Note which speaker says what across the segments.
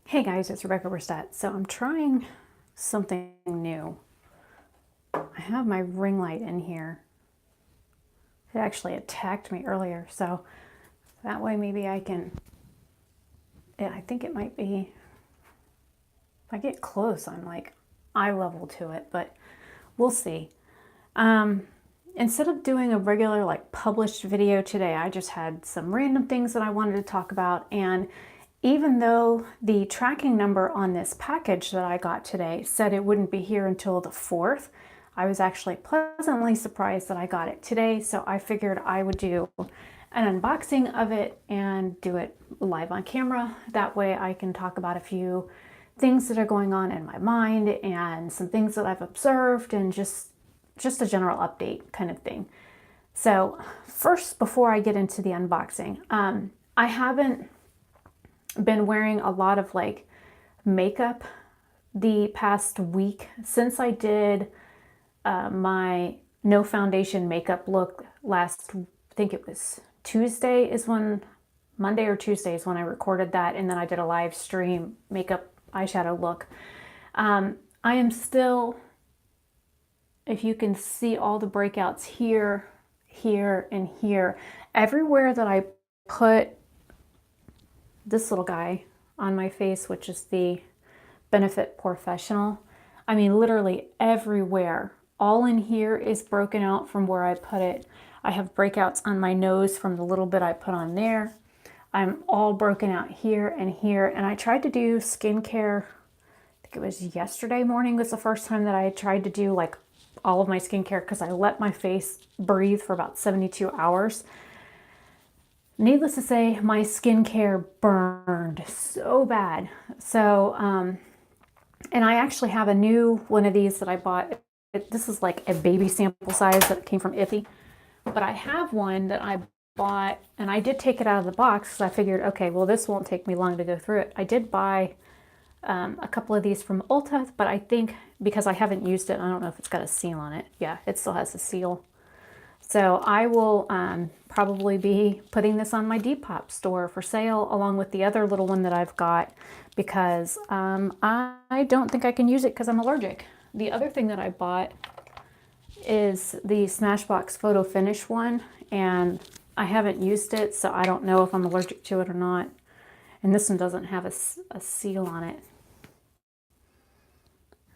Speaker 1: Hey guys, it's Rebecca Bristad. So I'm trying something new. I have my ring light in here. It actually attacked me earlier, so that way maybe I can, yeah, I think it might be, if I get close, I'm like eye level to it, but we'll see. Instead of doing a regular like published video today, I just had some random things that I wanted to talk about. And even though the tracking number on this package that I got today said it wouldn't be here until the 4th, I was actually pleasantly surprised that I got it today. So I figured I would do an unboxing of it and do it live on camera. That way I can talk about a few things that are going on in my mind and some things that I've observed and just a general update kind of thing. So first, before I get into the unboxing, I haven't been wearing a lot of like makeup the past week since I did my no foundation makeup look last, I think it was Tuesday is when, Monday or Tuesday is when I recorded that, and then I did a live stream makeup eyeshadow look. I am still, if you can see all the breakouts here, here, and here, everywhere that I put this little guy on my face, which is the Benefit Professional. I mean, literally everywhere. All in here is broken out from where I put it. I have breakouts on my nose from the little bit I put on there. I'm all broken out here and here. And I tried to do skincare, I think it was yesterday morning was the first time that I tried to do like all of my skincare because I let my face breathe for about 72 hours. Needless to say, my skincare burned so bad. So, and I actually have a new one of these that I bought. This is like a baby sample size that came from Iffy. But I have one that I bought, and I did take it out of the box because I figured, okay, well, this won't take me long to go through it. I did buy a couple of these from Ulta, but I think because I haven't used it, I don't know if it's got a seal on it. Yeah, it still has a seal. So I will probably be putting this on my Depop store for sale along with the other little one that I've got because I don't think I can use it because I'm allergic. The other thing that I bought is the Smashbox Photo Finish one, and I haven't used it, so I don't know if I'm allergic to it or not. And this one doesn't have a seal on it,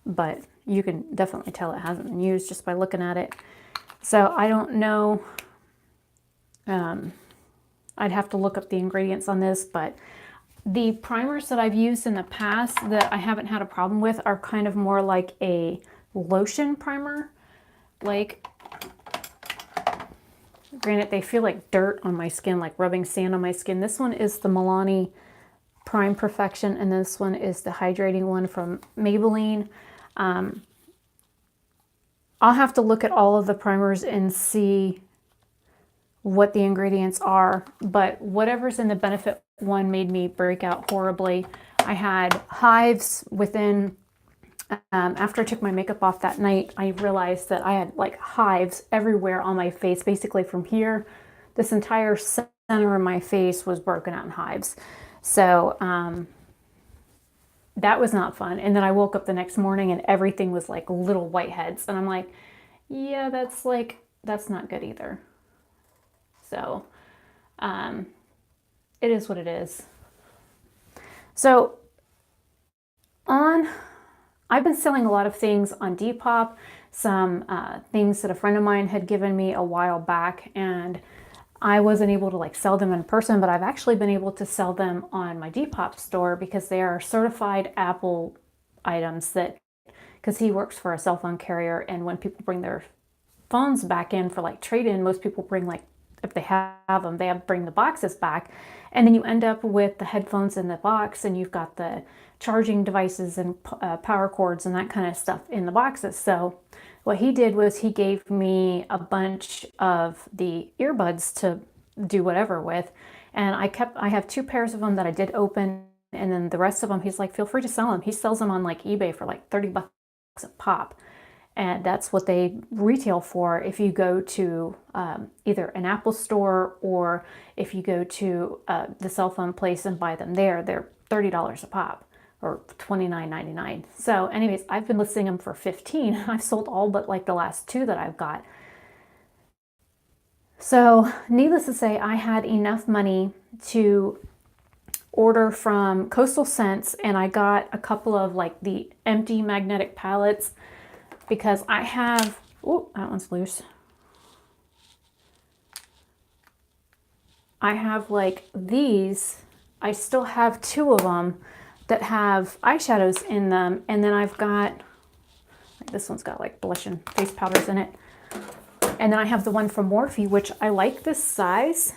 Speaker 1: but you can definitely tell it hasn't been used just by looking at it. So I don't know, I'd have to look up the ingredients on this, but the primers that I've used in the past that I haven't had a problem with are kind of more like a lotion primer. Like, granted, they feel like dirt on my skin, like rubbing sand on my skin. This one is the Milani Prime Perfection, and this one is the hydrating one from Maybelline. I'll have to look at all of the primers and see what the ingredients are, but whatever's in the Benefit one made me break out horribly. I had hives within, after I took my makeup off that night, I realized that I had like hives everywhere on my face, basically from here. This entire center of my face was broken out in hives. So that was not fun. And then I woke up the next morning and everything was like little whiteheads. And I'm like, yeah, that's not good either. So it is what it is. So I've been selling a lot of things on Depop, some things that a friend of mine had given me a while back, and I wasn't able to like sell them in person, but I've actually been able to sell them on my Depop store because they are certified Apple items that, because he works for a cell phone carrier, and when people bring their phones back in for like trade-in, most people bring like, if they have them, they have to bring the boxes back, and then you end up with the headphones in the box, and you've got the charging devices and power cords and that kind of stuff in the boxes. So what he did was he gave me a bunch of the earbuds to do whatever with, and I have 2 pairs of them that I did open, and then the rest of them he's like, feel free to sell them. He sells them on like eBay for like 30 bucks a pop. And that's what they retail for if you go to either an Apple store or if you go to the cell phone place and buy them there, they're $30 a pop. or $29.99. So anyways, I've been listing them for $15. I've sold all but like the last 2 that I've got. So needless to say, I had enough money to order from Coastal Scents, and I got a couple of like the empty magnetic palettes because I have, oh, that one's loose. I have like these, I still have 2 of them that have eyeshadows in them, and then I've got, like this one's got like blush and face powders in it. And then I have the one from Morphe, which I like this size,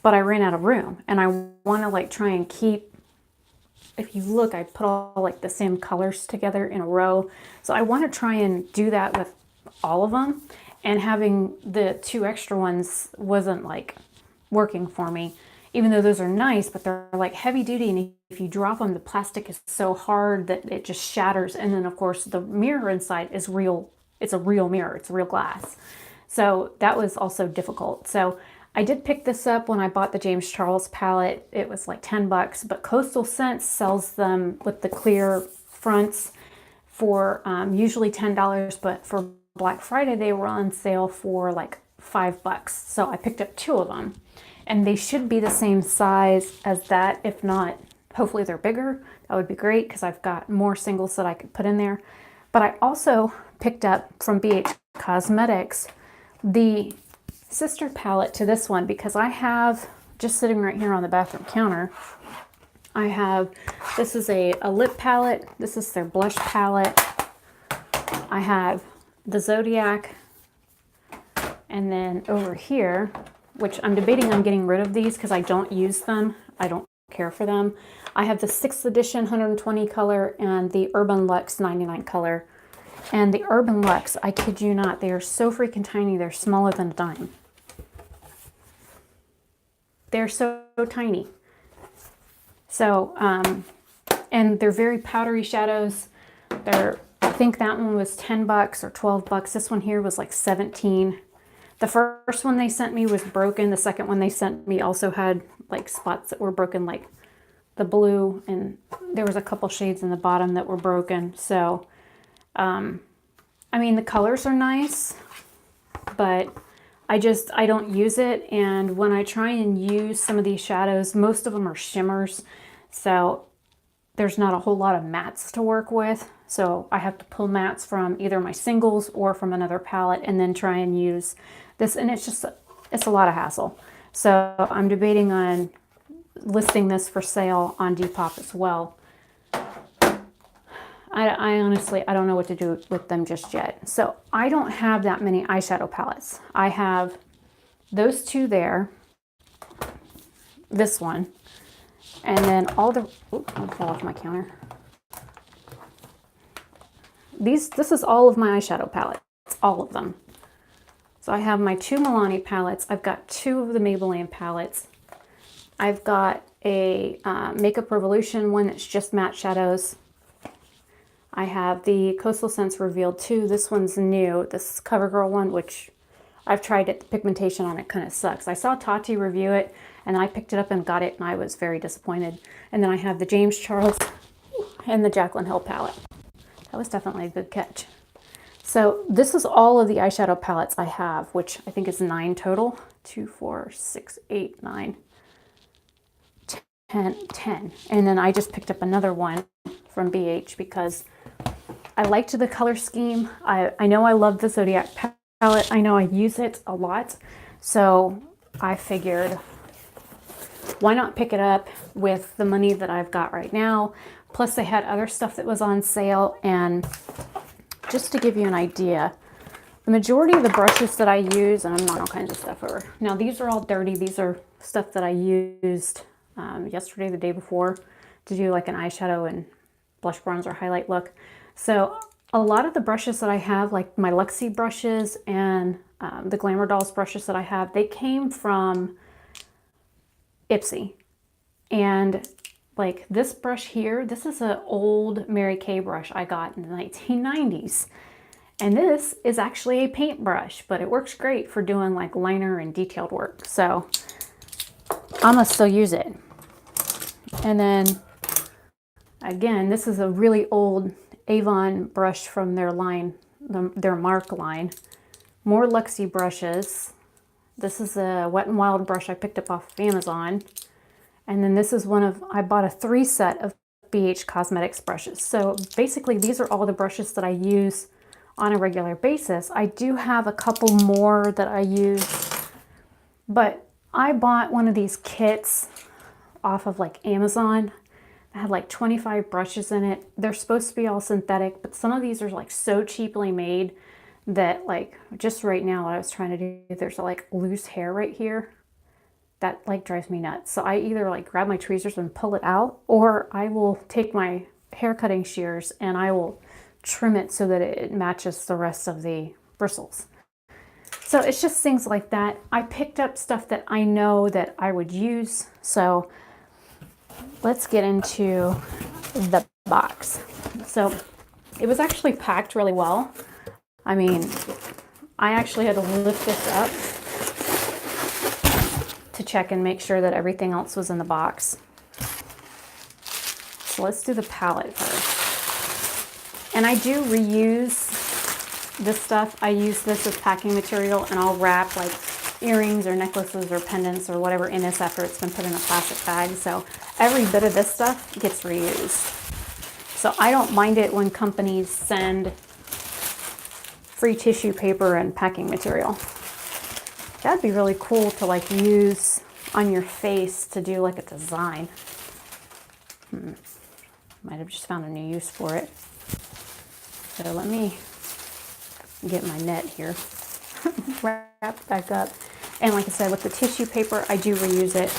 Speaker 1: but I ran out of room, and I want to like try and keep, if you look, I put all like the same colors together in a row. So I want to try and do that with all of them, and having the 2 extra ones wasn't like working for me, even though those are nice, but they're like heavy duty, and if you drop them, the plastic is so hard that it just shatters. And then of course the mirror inside is real. It's a real mirror, it's real glass. So that was also difficult. So I did pick this up when I bought the James Charles palette. It was like 10 bucks, but Coastal Scents sells them with the clear fronts for usually $10, but for Black Friday, they were on sale for like $5. So I picked up 2 of them, and they should be the same size as that. If not, hopefully they're bigger. That would be great because I've got more singles that I could put in there. But I also picked up from BH Cosmetics the sister palette to this one, because I have, just sitting right here on the bathroom counter, I have, this is a lip palette. This is their blush palette. I have the Zodiac, and then over here, which I'm debating on getting rid of these because I don't use them. I don't care for them. I have the 6th edition 120 color and the Urban Luxe 99 color. And the Urban Luxe, I kid you not, they are so freaking tiny. They're smaller than a dime. They're so tiny. So, and they're very powdery shadows. I think that one was 10 bucks or 12 bucks. This one here was like 17. The first one they sent me was broken. The second one they sent me also had like spots that were broken, like the blue, and there was a couple shades in the bottom that were broken. So, I mean, the colors are nice, but I don't use it. And when I try and use some of these shadows, most of them are shimmers. So there's not a whole lot of mattes to work with. So I have to pull mattes from either my singles or from another palette and then try and use this. And it's a lot of hassle. So I'm debating on listing this for sale on Depop as well. I honestly, I don't know what to do with them just yet. So I don't have that many eyeshadow palettes. I have those 2 there, this one, and then all the, oops, I fell off my counter. This is all of my eyeshadow palettes, all of them. So I have my 2 Milani palettes. I've got 2 of the Maybelline palettes. I've got a Makeup Revolution one that's just matte shadows. I have the Coastal Scents Revealed 2. This one's new. This is CoverGirl one, which I've tried it. The pigmentation on it kind of sucks. I saw Tati review it, and I picked it up and got it, and I was very disappointed. And then I have the James Charles and the Jaclyn Hill palette. That was definitely a good catch. So this is all of the eyeshadow palettes I have, which I think is 9 total. 2, 4, 6, 8, 9, 10. And then I just picked up another one from BH because I liked the color scheme. I know I love the Zodiac palette. I know I use it a lot. So I figured, why not pick it up with the money that I've got right now? Plus they had other stuff that was on sale. And just to give you an idea, the majority of the brushes that I use, and I'm not all kinds of stuff over. Now these are all dirty. These are stuff that I used yesterday, the day before, to do like an eyeshadow and blush, bronzer, highlight look. So a lot of the brushes that I have, like my Luxie brushes and the Glamour Dolls brushes that I have, they came from Ipsy. And like this brush here, this is an old Mary Kay brush I got in the 1990s. And this is actually a paintbrush, but it works great for doing like liner and detailed work. So I'm gonna still use it. And then again, this is a really old Avon brush from their line, their Mark line. More Luxie brushes. This is a Wet n Wild brush I picked up off of Amazon. And then this is I bought a 3 set of BH Cosmetics brushes. So basically these are all the brushes that I use on a regular basis. I do have a couple more that I use, but I bought one of these kits off of like Amazon. It had like 25 brushes in it. They're supposed to be all synthetic, but some of these are like so cheaply made that like just right now what I was trying to do, there's like loose hair right here. That like drives me nuts. So I either like grab my tweezers and pull it out, or I will take my hair cutting shears and I will trim it so that it matches the rest of the bristles. So it's just things like that. I picked up stuff that I know that I would use. So let's get into the box. So it was actually packed really well. I mean, I actually had to lift this up to check and make sure that everything else was in the box. So let's do the palette first. And I do reuse this stuff. I use this as packing material, and I'll wrap like earrings or necklaces or pendants or whatever in this after it's been put in a plastic bag. So every bit of this stuff gets reused. So I don't mind it when companies send free tissue paper and packing material. That'd be really cool to like use on your face to do like a design. Might have just found a new use for it. So let me get my net here, wrap back up. And like I said, with the tissue paper, I do reuse it.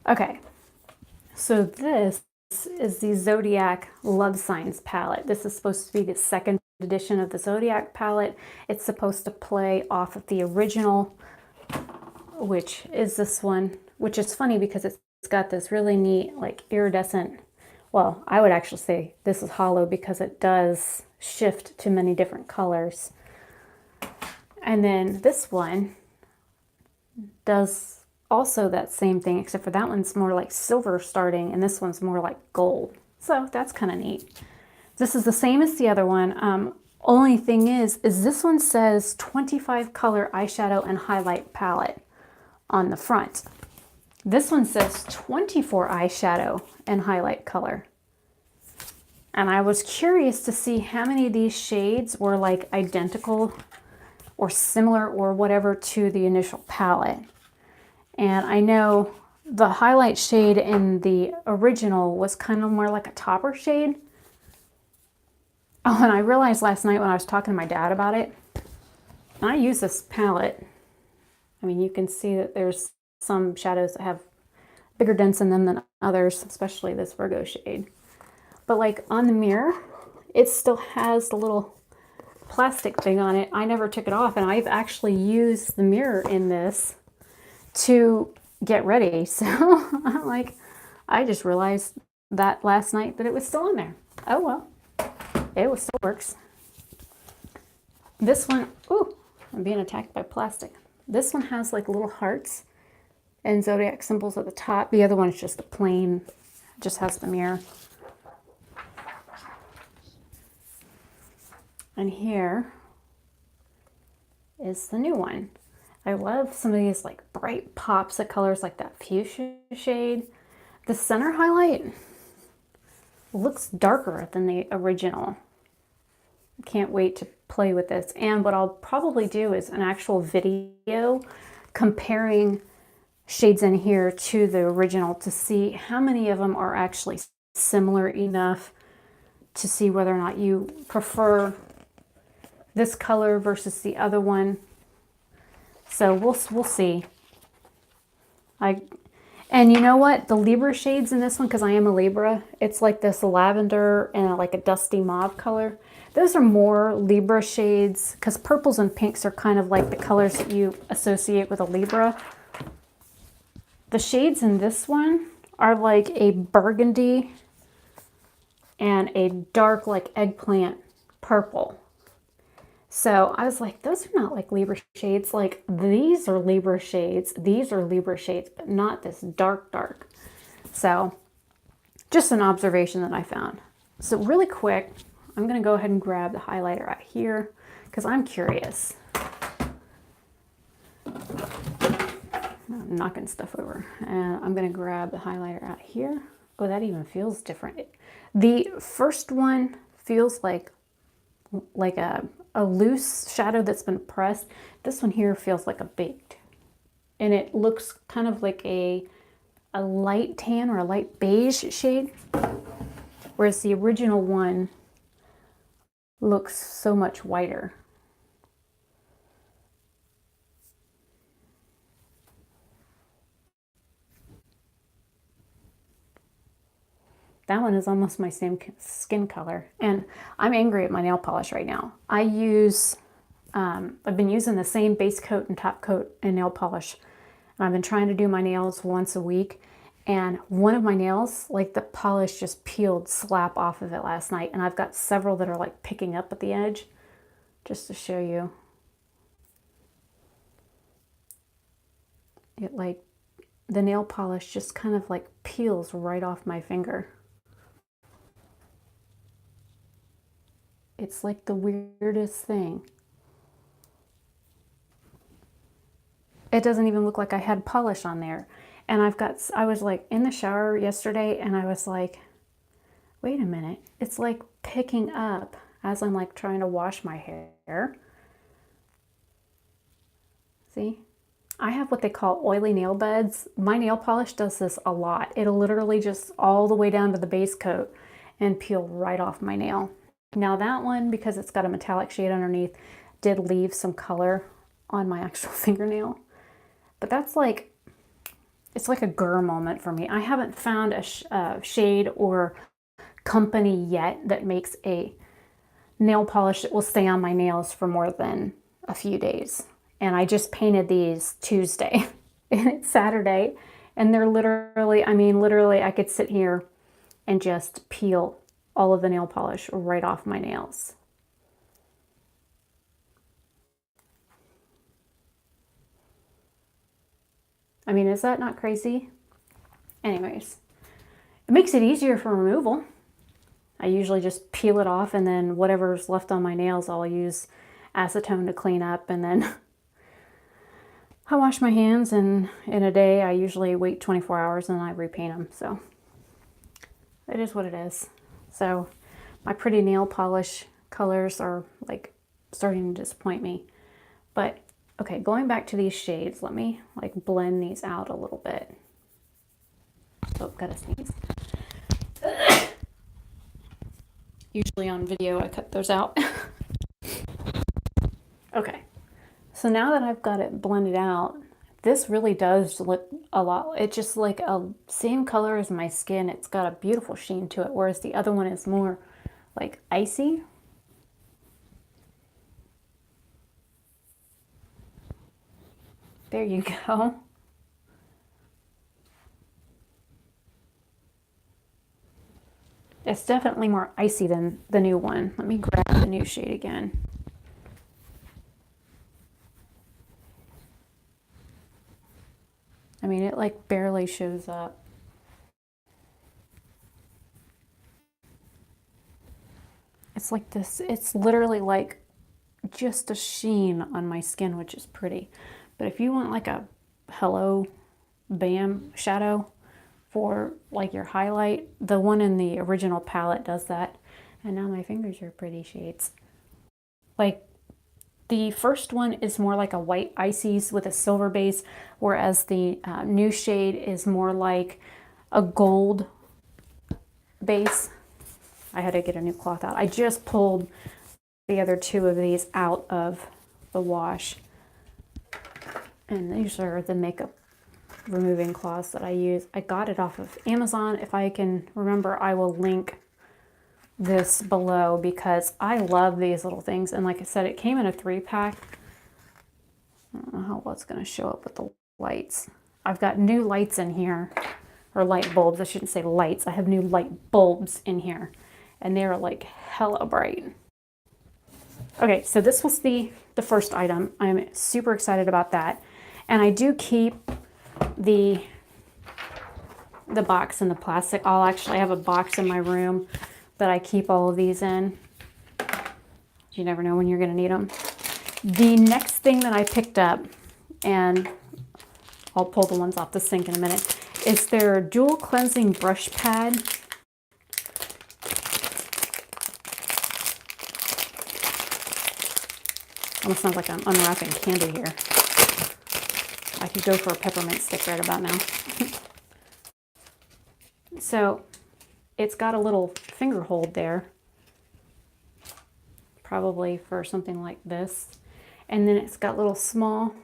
Speaker 1: Okay, so this is the Zodiac Love Signs palette. This is supposed to be the second edition of the Zodiac palette. It's supposed to play off of the original, which is this one, which is funny because it's got this really neat like iridescent, well, I would actually say this is hollow because it does shift to many different colors. And then this one does also that same thing, except for that one's more like silver starting and this one's more like gold. So that's kind of neat. This is the same as the other one. Only thing is this one says 25 color eyeshadow and highlight palette on the front. This one says 24 eyeshadow and highlight color. And I was curious to see how many of these shades were like identical or similar or whatever to the initial palette. And I know the highlight shade in the original was kind of more like a topper shade. Oh, and I realized last night when I was talking to my dad about it, and I use this palette. I mean, you can see that there's some shadows that have bigger dents in them than others, especially this Virgo shade. But like on the mirror, it still has the little plastic thing on it. I never took it off, and I've actually used the mirror in this to get ready. So I'm like, I just realized that last night that it was still on there. Oh well, it still works. This one, ooh, I'm being attacked by plastic. This one has like little hearts and zodiac symbols at the top. The other one is just a plain, just has the mirror. And here is the new one. I love some of these like bright pops of colors like that fuchsia shade. The center highlight looks darker than the original. I can't wait to play with this. And what I'll probably do is an actual video comparing shades in here to the original to see how many of them are actually similar enough to see whether or not you prefer this color versus the other one. So we'll see. And you know what? The Libra shades in this one, because I am a Libra, it's like this lavender and like a dusty mauve color. Those are more Libra shades because purples and pinks are kind of like the colors that you associate with a Libra. The shades in this one are like a burgundy and a dark like eggplant purple. So I was like, those are not like Libra shades. Like these are Libra shades. These are Libra shades, but not this dark, dark. So just an observation that I found. So really quick, I'm going to go ahead and grab the highlighter out here because I'm curious. I'm knocking stuff over. And I'm going to grab the highlighter out here. Oh, that even feels different. The first one feels like a loose shadow that's been pressed. This one here feels like a baked. And it looks kind of like a light tan or a light beige shade. Whereas the original one looks so much whiter. That one is almost my same skin color. And I'm angry at my nail polish right now. I've been using the same base coat and top coat and nail polish. And I've been trying to do my nails once a week. And one of my nails, like the polish just peeled slap off of it last night. And I've got several that are like picking up at the edge, just to show you. It like, the nail polish just kind of like peels right off my finger. It's like the weirdest thing. It doesn't even look like I had polish on there. And I was like in the shower yesterday and I was like, wait a minute. It's like picking up as I'm like trying to wash my hair. See? I have what they call oily nail beds. My nail polish does this a lot. It'll literally just all the way down to the base coat and peel right off my nail. Now that one, because it's got a metallic shade underneath, did leave some color on my actual fingernail. But that's like, it's like a grr moment for me. I haven't found a shade or company yet that makes a nail polish that will stay on my nails for more than a few days. And I just painted these Tuesday and it's Saturday. And they're literally, I mean, literally I could sit here and just peel all of the nail polish right off my nails. I mean, is that not crazy? Anyways, it makes it easier for removal. I usually just peel it off and then whatever's left on my nails, I'll use acetone to clean up, and then I wash my hands, and in a day I usually wait 24 hours and I repaint them. So it is what it is. So my pretty nail polish colors are like starting to disappoint me. But okay, going back to these shades, let me like blend these out a little bit. Oh, gotta sneeze. Usually on video I cut those out. Okay, so now that I've got it blended out, this really does look a lot, it's just like a same color as my skin. It's got a beautiful sheen to it, whereas the other one is more like icy. There you go. It's definitely more icy than the new one. Let me grab the new shade again. I mean, it like barely shows up. It's like this, it's literally like just a sheen on my skin, which is pretty. But if you want like a hello bam shadow for like your highlight, the one in the original palette does that. And now my fingers are pretty shades. Like the first one is more like a white ices with a silver base, whereas the new shade is more like a gold base. I had to get a new cloth out. I just pulled the other two of these out of the wash. And these are the makeup removing cloths that I use. I got it off of Amazon. If I can remember, I will link this below because I love these little things. And like I said, it came in a 3-pack. I don't know how well it's going to show up with the lights. I've got new lights in here, or light bulbs. I shouldn't say lights. I have new light bulbs in here, and they're like hella bright. Okay, so this was the first item. I'm super excited about that. And I do keep the box in the plastic. I'll actually have a box in my room that I keep all of these in. You never know when you're going to need them. The next thing that I picked up, and I'll pull the ones off the sink in a minute, is their dual cleansing brush pad. Almost sounds like I'm unwrapping candy here. I could go for a peppermint stick right about now. So it's got a little finger hold there, probably for something like this. And then it's got little small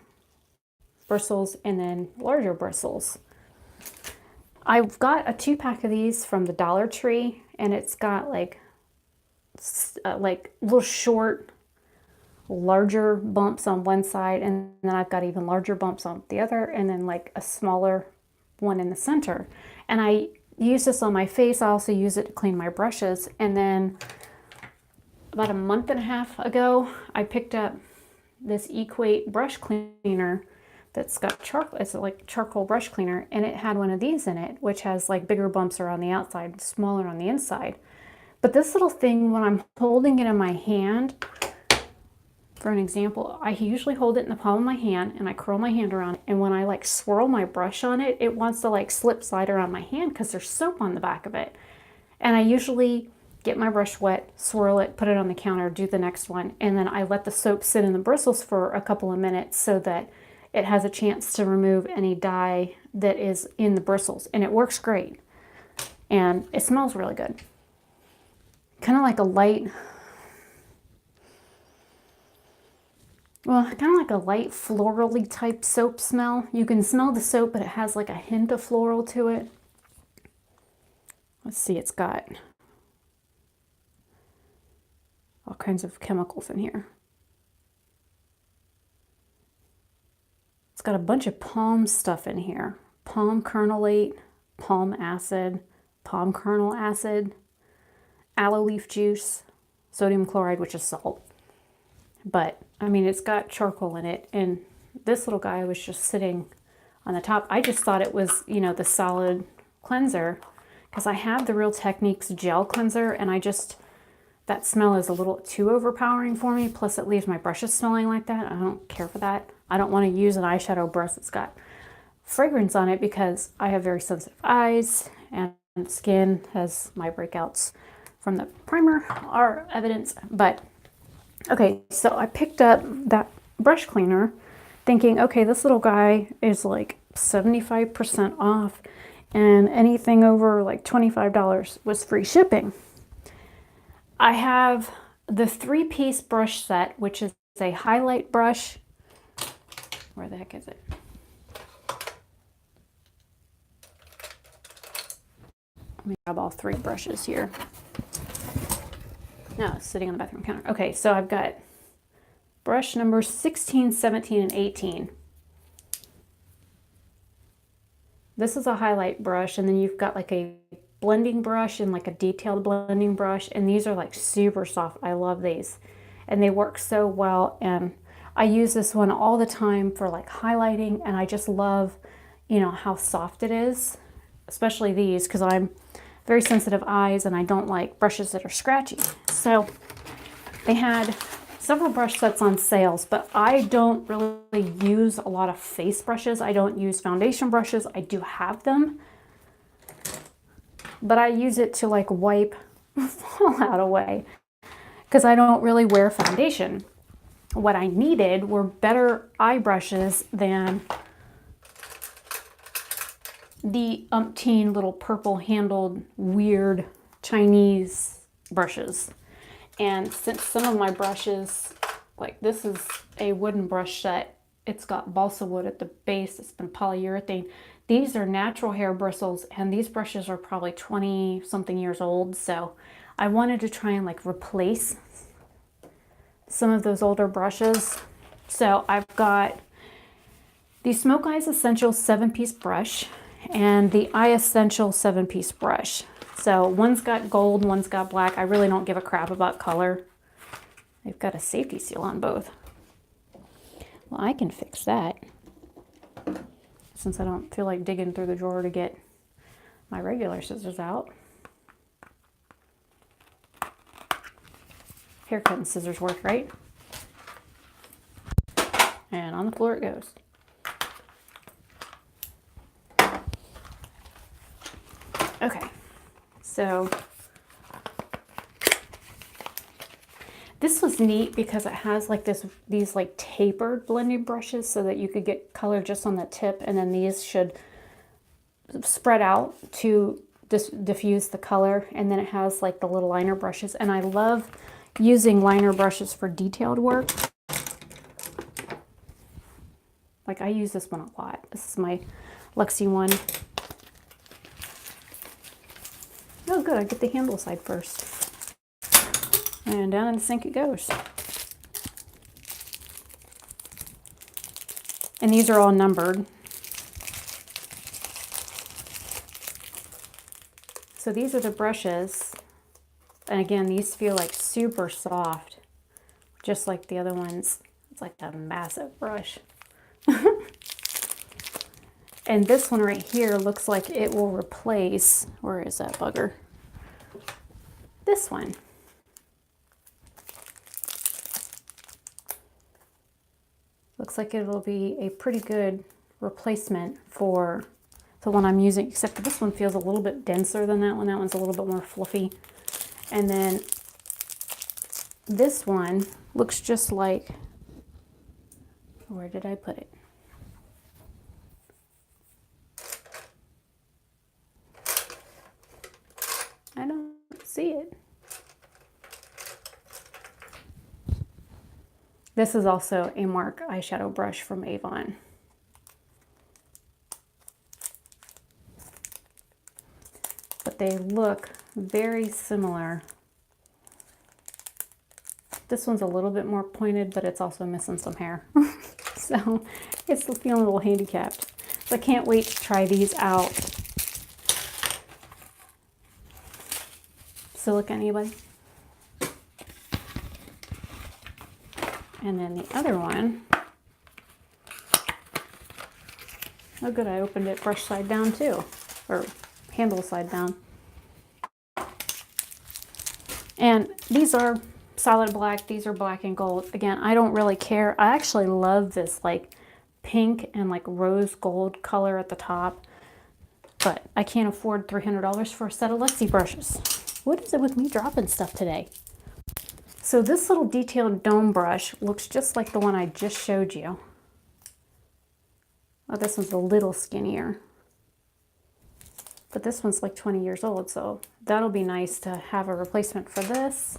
Speaker 1: bristles and then larger bristles. I've got a 2-pack of these from the Dollar Tree, and it's got like little short, larger bumps on one side, and then I've got even larger bumps on the other, and then like a smaller one in the center. And I use this on my face. I also use it to clean my brushes. And then about a month and a half ago, I picked up this Equate brush cleaner that's got charcoal. It's like charcoal brush cleaner, and it had one of these in it, which has like bigger bumps around the outside, smaller on the inside. But this little thing, when I'm holding it in my hand, for an example, I usually hold it in the palm of my hand and I curl my hand around it, and when I like swirl my brush on it, it wants to like slip slide around my hand because there's soap on the back of it. And I usually get my brush wet, swirl it, put it on the counter, do the next one, and then I let the soap sit in the bristles for a couple of minutes so that it has a chance to remove any dye that is in the bristles. And it works great. And it smells really good. Kind of like a light, kind of like a light florally type soap smell. You can smell the soap, but it has like a hint of floral to it. Let's see, it's got all kinds of chemicals in here. It's got a bunch of palm stuff in here. Palm kernelate, palm acid, palm kernel acid, aloe leaf juice, sodium chloride, which is salt. But I mean, it's got charcoal in it, and this little guy was just sitting on the top. I just thought it was, you know, the solid cleanser, because I have the Real Techniques gel cleanser, and that smell is a little too overpowering for me. Plus it leaves my brushes smelling like that. I don't care for that. I don't want to use an eyeshadow brush that's got fragrance on it because I have very sensitive eyes, and skin has my breakouts from the primer are evidence. But okay, so I picked up that brush cleaner thinking, okay, this little guy is like 75% off, and anything over like $25 was free shipping. I have the 3-piece brush set, which is a highlight brush. Where the heck is it? Let me grab all 3 brushes here. No, it's sitting on the bathroom counter. Okay, so I've got brush numbers 16, 17, and 18. This is a highlight brush, and then you've got like a blending brush and like a detailed blending brush, and these are like super soft. I love these, and they work so well, and I use this one all the time for like highlighting, and I just love, you know, how soft it is, especially these, because I'm very sensitive eyes and I don't like brushes that are scratchy. So they had several brush sets on sales, but I don't really use a lot of face brushes. I don't use foundation brushes. I do have them, but I use it to like wipe fallout away because I don't really wear foundation. What I needed were better eye brushes than the umpteen little purple handled weird Chinese brushes. And since some of my brushes, like this is a wooden brush set, it's got balsa wood at the base, it's been polyurethane. These are natural hair bristles, and these brushes are probably 20 something years old. So I wanted to try and like replace some of those older brushes. So I've got the Smoke Eyes Essential 7-piece brush and the Eye Essential 7-piece brush. So one's got gold, one's got black. I really don't give a crap about color. They've got a safety seal on both. Well, I can fix that since I don't feel like digging through the drawer to get my regular scissors out. Haircutting scissors work, right? And on the floor it goes. Okay, so this was neat because it has like these like tapered blending brushes so that you could get color just on the tip, and then these should spread out to diffuse the color. And then it has like the little liner brushes, and I love using liner brushes for detailed work. Like I use this one a lot. This is my Luxie one. Oh good, I get the handle side first. And down in the sink it goes. And these are all numbered. So these are the brushes. And again, these feel like super soft, just like the other ones. It's like a massive brush. And this one right here looks like it will replace, where is that bugger? This one. Looks like it'll be a pretty good replacement for the one I'm using, except for this one feels a little bit denser than that one. That one's a little bit more fluffy. And then this one looks just like, where did I put it? I don't see it. This is also a Mark eyeshadow brush from Avon. But they look very similar. This one's a little bit more pointed, but it's also missing some hair. So it's feeling a little handicapped. So I can't wait to try these out. Silica, anybody? And then the other one, oh good, I opened it brush side down too, or handle side down. And these are solid black, these are black and gold. Again, I don't really care. I actually love this like pink and like rose gold color at the top, but I can't afford $300 for a set of Luxie brushes. What is it with me dropping stuff today? So this little detailed dome brush looks just like the one I just showed you. Oh, this one's a little skinnier. But this one's like 20 years old, so that'll be nice to have a replacement for this.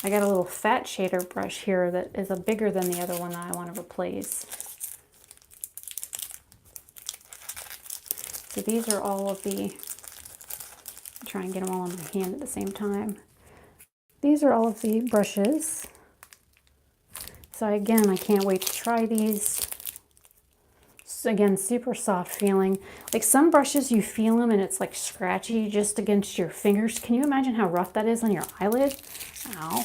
Speaker 1: I got a little fat shader brush here that is bigger than the other one that I want to replace. So these are all of the, try and get them all on my hand at the same time. These are all of the brushes. So again, I can't wait to try these. So again, super soft feeling. Like some brushes, you feel them and it's like scratchy just against your fingers. Can you imagine how rough that is on your eyelid? Ow.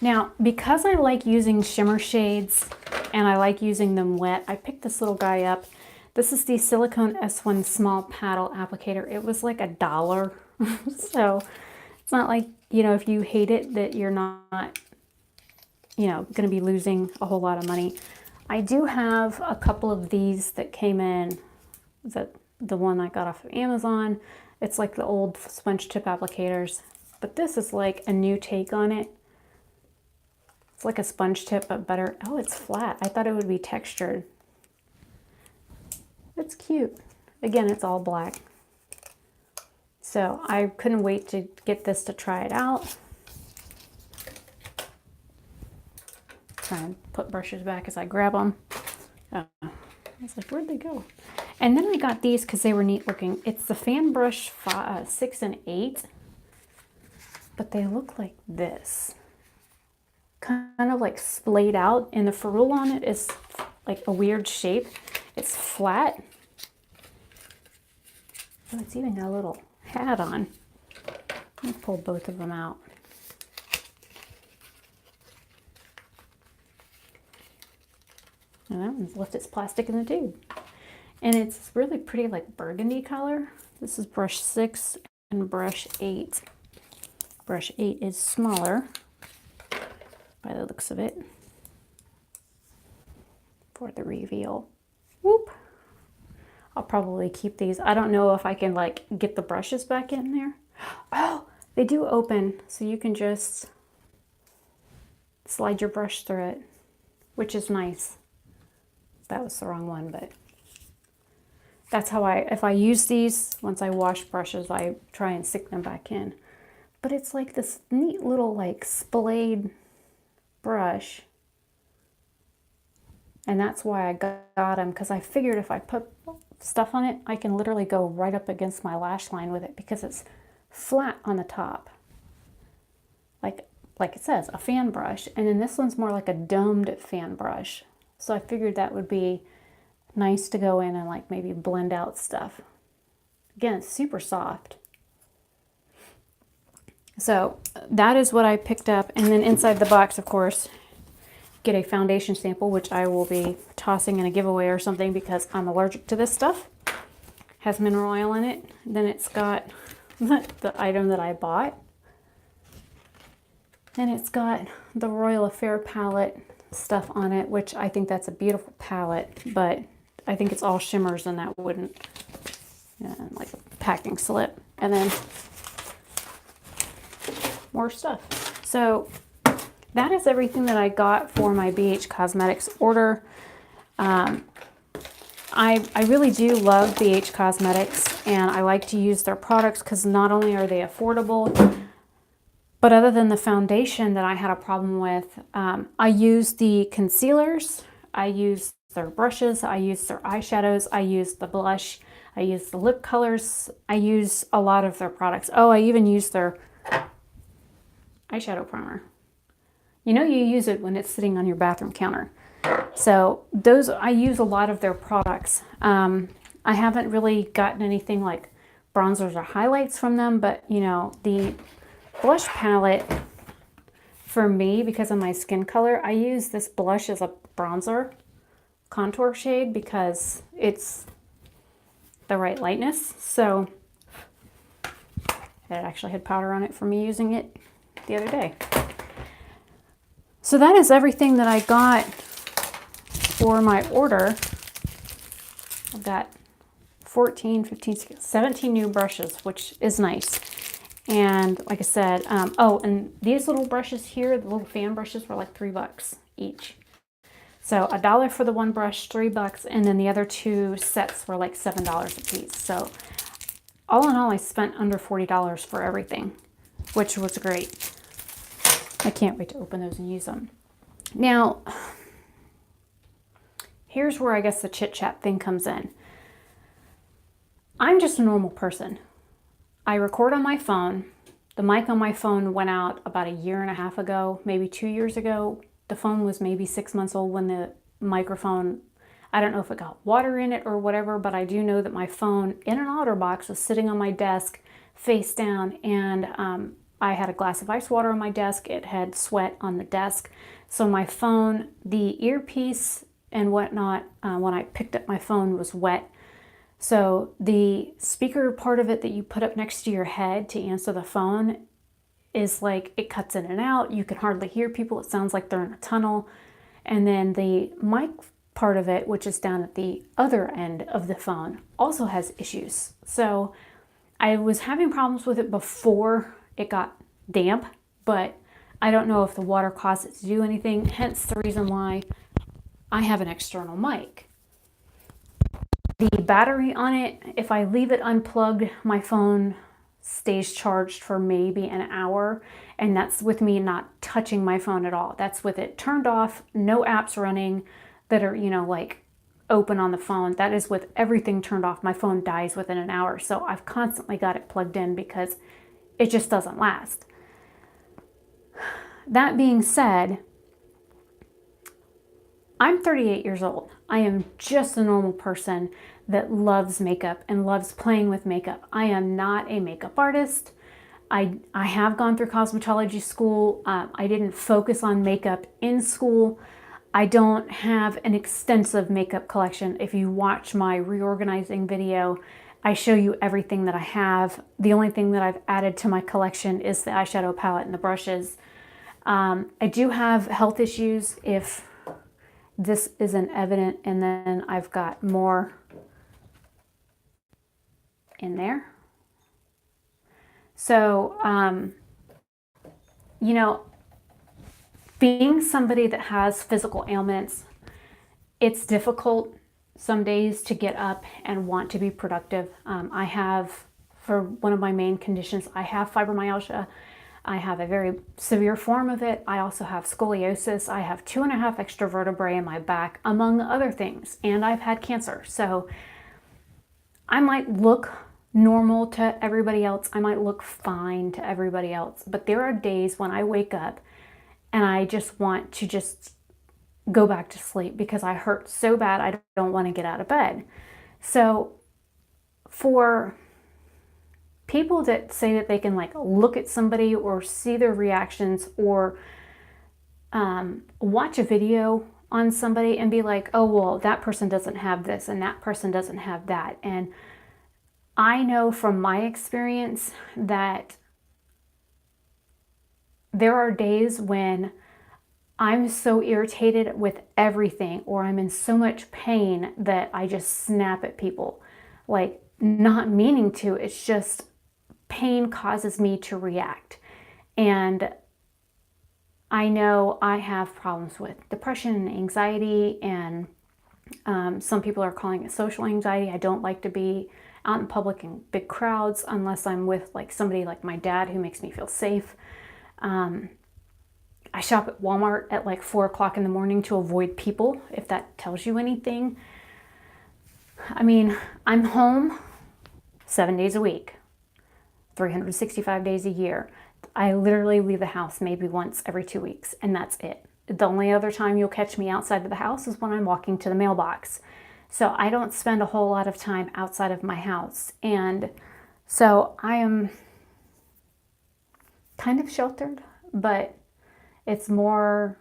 Speaker 1: Now, because I like using shimmer shades and I like using them wet, I picked this little guy up. This is the Silicone S1 Small Paddle Applicator. It was like $1. So it's not like, you know, if you hate it that you're not, you know, going to be losing a whole lot of money. I do have a couple of these that came in, that the one I got off of Amazon. It's like the old sponge tip applicators, but this is like a new take on it. It's like a sponge tip, but better. Oh, it's flat. I thought it would be textured. It's cute. Again, it's all black. So I couldn't wait to get this to try it out. Try and put brushes back as I grab them. I was like, where'd they go? And then I got these because they were neat looking. It's the Fan Brush 6 and 8, but they look like this. Kind of like splayed out, and the ferrule on it is like a weird shape. It's flat. Oh, it's even got a little hat on. Let me pull both of them out. And that one's left its plastic in the tube. And it's really pretty, like burgundy color. This is brush 6 and brush 8. Brush 8 is smaller by the looks of it for the reveal. Whoop. I'll probably keep these. I don't know if I can like get the brushes back in there. Oh, they do open, so you can just slide your brush through it, which is nice. That was the wrong one, but that's how if I use these, once I wash brushes, I try and stick them back in. But it's like this neat little like splayed brush. And that's why I got them, because I figured if I put stuff on it, I can literally go right up against my lash line with it because it's flat on the top. Like it says, a fan brush. And then this one's more like a domed fan brush. So I figured that would be nice to go in and like maybe blend out stuff. Again, it's super soft. So that is what I picked up. And then inside the box, of course, get a foundation sample, which I will be tossing in a giveaway or something because I'm allergic to this stuff. Has mineral oil in it. Then it's got the item that I bought. And it's got the Royal Affair palette stuff on it, which I think that's a beautiful palette, but I think it's all shimmers and that wouldn't, like a packing slip. And then more stuff. So that is everything that I got for my BH Cosmetics order. I really do love BH Cosmetics, and I like to use their products because not only are they affordable, but other than the foundation that I had a problem with, I use the concealers, I use their brushes, I use their eyeshadows, I use the blush, I use the lip colors, I use a lot of their products. Oh, I even use their eyeshadow primer. You know you use it when it's sitting on your bathroom counter. So those, I use a lot of their products. I haven't really gotten anything like bronzers or highlights from them, but you know, the blush palette for me, because of my skin color, I use this blush as a bronzer contour shade because it's the right lightness. So it actually had powder on it for me using it the other day. So that is everything that I got for my order. I've got 14, 15, 16, 17 new brushes, which is nice. And like I said, oh, and these little brushes here, the little fan brushes, were like $3 each. So $1 for the one brush, $3, and then the other two sets were like $7 a piece. So all in all, I spent under $40 for everything, which was great. I can't wait to open those and use them. Now, here's where I guess the chit chat thing comes in. I'm just a normal person. I record on my phone. The mic on my phone went out about 1.5 years ago, maybe 2 years ago. The phone was maybe 6 months old when the microphone, I don't know if it got water in it or whatever, but I do know that my phone in an OtterBox was sitting on my desk face down, and I had a glass of ice water on my desk. It had sweat on the desk. So my phone, the earpiece and whatnot, when I picked up my phone was wet. So the speaker part of it that you put up next to your head to answer the phone is like, it cuts in and out. You can hardly hear people. It sounds like they're in a tunnel. And then the mic part of it, which is down at the other end of the phone, also has issues. So I was having problems with it before it got damp, but I don't know if the water caused it to do anything, hence the reason why I have an external mic. The battery on it, if I leave it unplugged, my phone stays charged for maybe an hour, and that's with me not touching my phone at all. That's with it turned off, no apps running that are, you know, like open on the phone. That is with everything turned off. My phone dies within an hour, so I've constantly got it plugged in because it just doesn't last. That being said, I'm 38 years old. I am just a normal person that loves makeup and loves playing with makeup. I am not a makeup artist. I have gone through cosmetology school. I didn't focus on makeup in school. I don't have an extensive makeup collection. If you watch my reorganizing video, I show you everything that I have. The only thing that I've added to my collection is the eyeshadow palette and the brushes. I do have health issues if this isn't evident, and then I've got more in there. So, you know, being somebody that has physical ailments, it's difficult some days to get up and want to be productive. I have, for one of my main conditions, I have fibromyalgia. I have a very severe form of it. I also have scoliosis. I have 2.5 extra vertebrae in my back, among other things. And I've had cancer. So I might look normal to everybody else. I might look fine to everybody else. But there are days when I wake up and I just want to just go back to sleep because I hurt so bad I don't want to get out of bed. So for people that say that they can like look at somebody or see their reactions or watch a video on somebody and be like, oh, well, that person doesn't have this and that person doesn't have that. And I know from my experience that there are days when I'm so irritated with everything or I'm in so much pain that I just snap at people, like not meaning to. It's just pain causes me to react. And I know I have problems with depression and anxiety, and some people are calling it social anxiety. I don't like to be out in public in big crowds unless I'm with like somebody like my dad who makes me feel safe. I shop at Walmart at like 4 o'clock in the morning to avoid people, if that tells you anything. I mean, I'm home 7 days a week, 365 days a year. I literally leave the house maybe once every 2 weeks, and that's it. The only other time you'll catch me outside of the house is when I'm walking to the mailbox. So I don't spend a whole lot of time outside of my house. And so I am kind of sheltered, but it's more,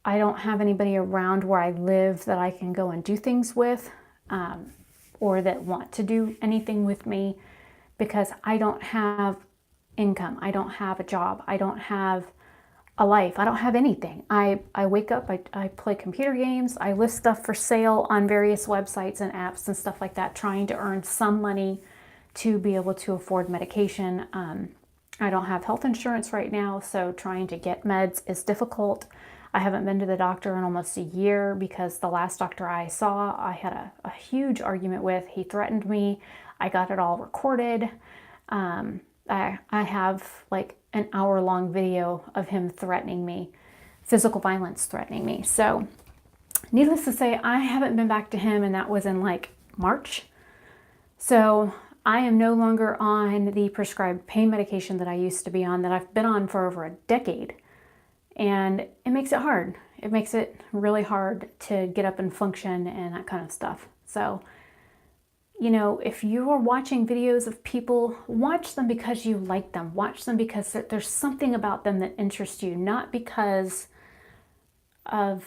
Speaker 1: I don't have anybody around where I live that I can go and do things with, or that want to do anything with me, because I don't have income. I don't have a job. I don't have a life. I don't have anything. I wake up, I play computer games. I list stuff for sale on various websites and apps and stuff like that, trying to earn some money to be able to afford medication. I don't have health insurance right now, so trying to get meds is difficult. I haven't been to the doctor in almost a year because the last doctor I saw, I had a huge argument with. He threatened me. I got it all recorded. I have like an hour-long video of him threatening me, physical violence threatening me. So needless to say, I haven't been back to him, and that was in like March. So I am no longer on the prescribed pain medication that I used to be on, that I've been on for over a decade. And it makes it hard. It makes it really hard to get up and function and that kind of stuff. So, you know, if you are watching videos of people, watch them because you like them. Watch them because there's something about them that interests you, not because of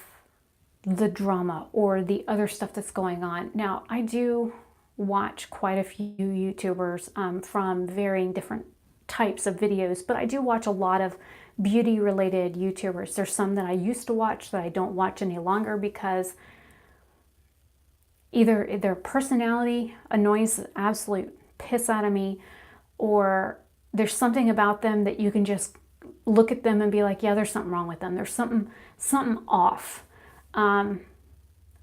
Speaker 1: the drama or the other stuff that's going on. Now, I do watch quite a few YouTubers from varying different types of videos, but I do watch a lot of beauty related YouTubers. There's some that I used to watch that I don't watch any longer because either their personality annoys the absolute piss out of me, or there's something about them that you can just look at them and be like, yeah, there's something wrong with them. There's something off. I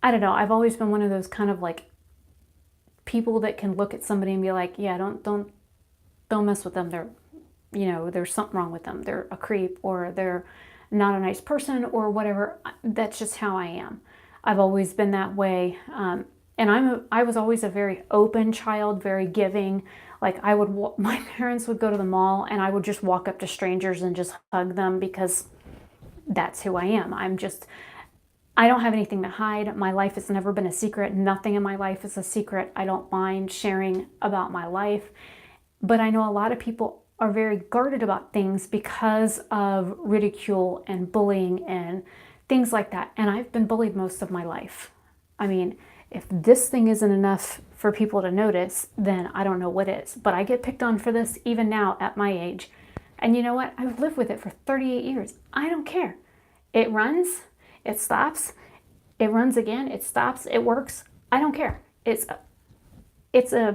Speaker 1: don't know. I've always been one of those kind of like people that can look at somebody and be like, yeah, don't mess with them. They're, you know, there's something wrong with them. They're a creep, or they're not a nice person, or whatever. That's just how I am. I've always been that way. And I was always a very open child, very giving. Like my parents would go to the mall and I would just walk up to strangers and just hug them because that's who I am. I don't have anything to hide. My life has never been a secret. Nothing in my life is a secret. I don't mind sharing about my life. But I know a lot of people are very guarded about things because of ridicule and bullying and things like that. And I've been bullied most of my life. I mean, if this thing isn't enough for people to notice, then I don't know what is. But I get picked on for this even now at my age. And you know what? I've lived with it for 38 years. I don't care. It runs, it stops, it runs again, it stops, it works. I don't care. It's a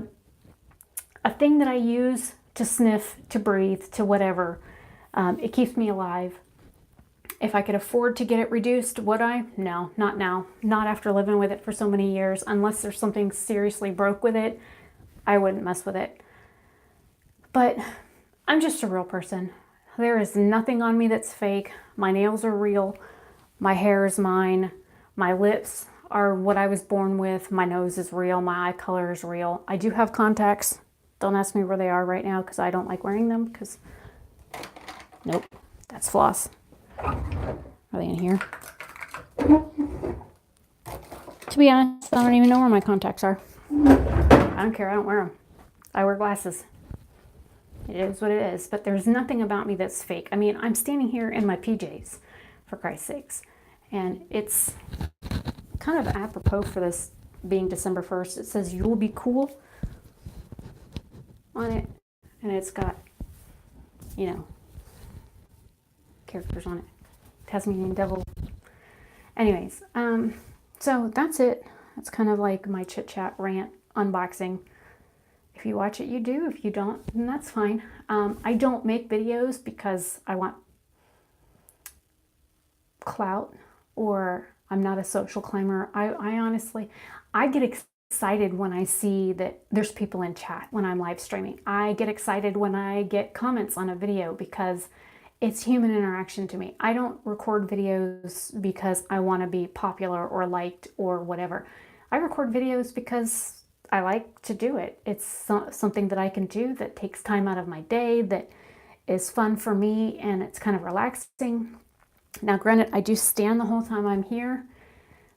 Speaker 1: thing that I use to sniff, to breathe, to whatever. It keeps me alive. If I could afford to get it reduced, would I? No, not now. Not after living with it for so many years. Unless there's something seriously broke with it, I wouldn't mess with it. But I'm just a real person. There is nothing on me that's fake. My nails are real. My hair is mine. My lips are what I was born with. My nose is real. My eye color is real. I do have contacts. Don't ask me where they are right now because I don't like wearing them because, nope, that's floss. Are they in here? To be honest, I don't even know where my contacts are. I don't care. I don't wear them. I wear glasses. It is what it is. But there's nothing about me that's fake. I mean, I'm standing here in my PJs, for Christ's sakes. And it's kind of apropos for this being December 1st. It says, "You'll be cool" on it. And it's got, you know, characters on it. Tasmanian devil. Anyways, so that's it. That's kind of like my chit chat rant unboxing. If you watch it, you do. If you don't, then that's fine. I don't make videos because I want clout or I'm not a social climber. I honestly, I get excited when I see that there's people in chat when I'm live streaming. I get excited when I get comments on a video because it's human interaction to me. I don't record videos because I want to be popular or liked or whatever. I record videos because I like to do it. It's something that I can do that takes time out of my day, that is fun for me, and it's kind of relaxing. Now, granted, I do stand the whole time I'm here,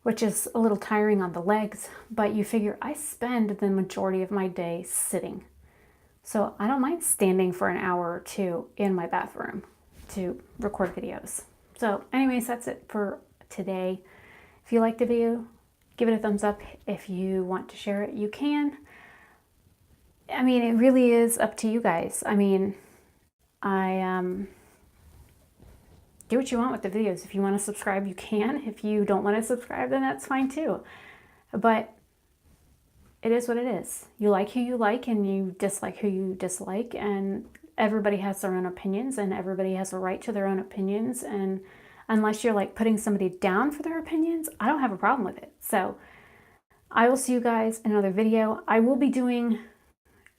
Speaker 1: which is a little tiring on the legs, but you figure I spend the majority of my day sitting. So I don't mind standing for an hour or two in my bathroom to record videos. So anyways, that's it for today. If you liked the video, give it a thumbs up. If you want to share it, you can. I mean, it really is up to you guys. I mean, do what you want with the videos. If you want to subscribe, you can. If you don't want to subscribe, then that's fine too. But it is what it is. You like who you like and you dislike who you dislike, and everybody has their own opinions and everybody has a right to their own opinions. And unless you're like putting somebody down for their opinions, I don't have a problem with it. So I will see you guys in another video. I will be doing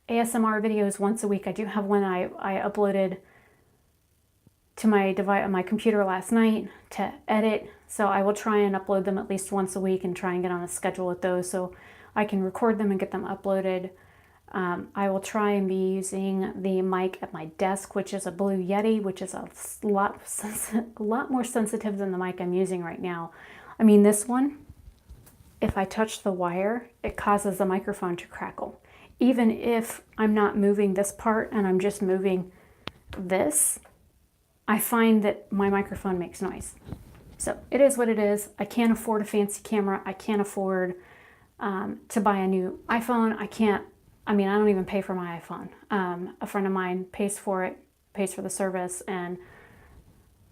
Speaker 1: ASMR videos once a week. I do have one I uploaded to my device on my computer last night to edit. So I will try and upload them at least once a week and try and get on a schedule with those so I can record them and get them uploaded. I will try and be using the mic at my desk, which is a Blue Yeti, which is a lot more sensitive than the mic I'm using right now. I mean, this one, if I touch the wire, it causes the microphone to crackle. Even if I'm not moving this part and I'm just moving this, I find that my microphone makes noise. So it is what it is. I can't afford a fancy camera. I can't afford to buy a new iPhone. I don't even pay for my iPhone. A friend of mine pays for it, pays for the service, and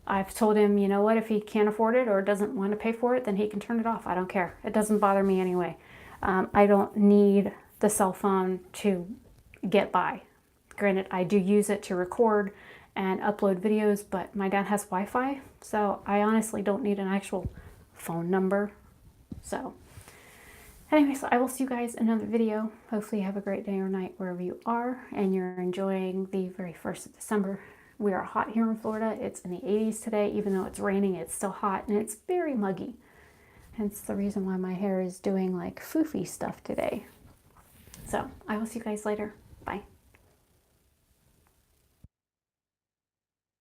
Speaker 1: I've told him, you know what, if he can't afford it or doesn't want to pay for it, then he can turn it off. I don't care. It doesn't bother me anyway. I don't need the cell phone to get by. Granted, I do use it to record and upload videos, but my dad has Wi-Fi, so I honestly don't need an actual phone number. So anyways, I will see you guys in another video. Hopefully you have a great day or night wherever you are and you're enjoying the very 1st of December. We are hot here in Florida. It's in the 80s today. Even though it's raining, it's still hot and it's very muggy. Hence the reason why my hair is doing like foofy stuff today. So I will see you guys later. Bye.